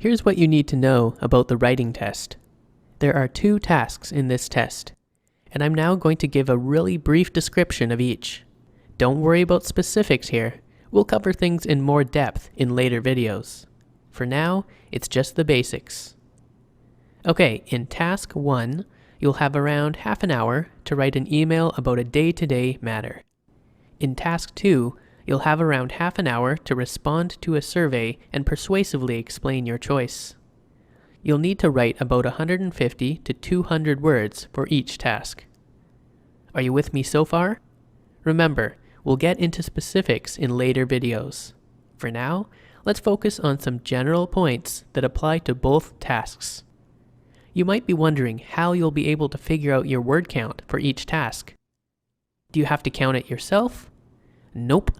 Here's what you need to know about the writing test. There are 2 tasks in this test, and I'm now going to give a really brief description of each. Don't worry about specifics here. We'll cover things in more depth in later videos. For now, it's just the basics. Okay, in task 1, you'll have around half an hour to write an email about a day-to-day matter. In task 2, you'll have around half an hour to respond to a survey and persuasively explain your choice. You'll need to write about 150 to 200 words for each task. Are you with me so far? Remember, we'll get into specifics in later videos. For now, let's focus on some general points that apply to both tasks. You might be wondering how you'll be able to figure out your word count for each task. Do you have to count it yourself? Nope.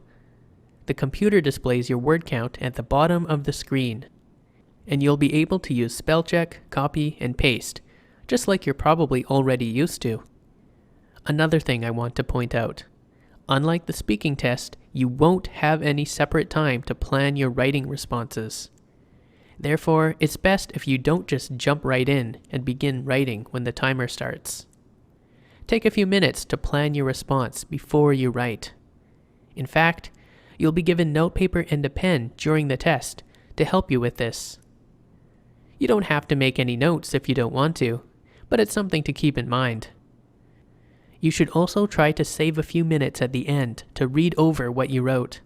The computer displays your word count at the bottom of the screen, and you'll be able to use spell check, copy, and paste, just like you're probably already used to. Another thing I want to point out. Unlike the speaking test, you won't have any separate time to plan your writing responses. Therefore, it's best if you don't just jump right in and begin writing when the timer starts. Take a few minutes to plan your response before you write. In fact, you'll be given notepaper and a pen during the test to help you with this. You don't have to make any notes if you don't want to, but it's something to keep in mind. You should also try to save a few minutes at the end to read over what you wrote.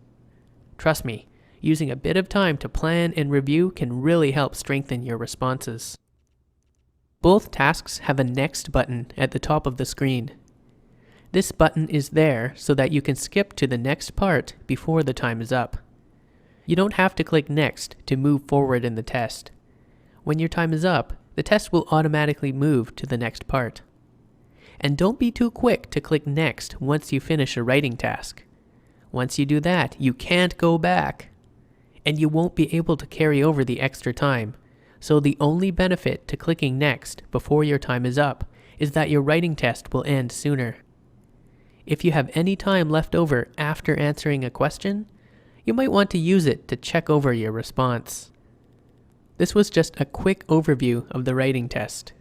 Trust me, using a bit of time to plan and review can really help strengthen your responses. Both tasks have a Next button at the top of the screen. This button is there so that you can skip to the next part before the time is up. You don't have to click Next to move forward in the test. When your time is up, the test will automatically move to the next part. And don't be too quick to click Next once you finish a writing task. Once you do that, you can't go back. And you won't be able to carry over the extra time. So the only benefit to clicking Next before your time is up is that your writing test will end sooner. If you have any time left over after answering a question, you might want to use it to check over your response. This was just a quick overview of the writing test.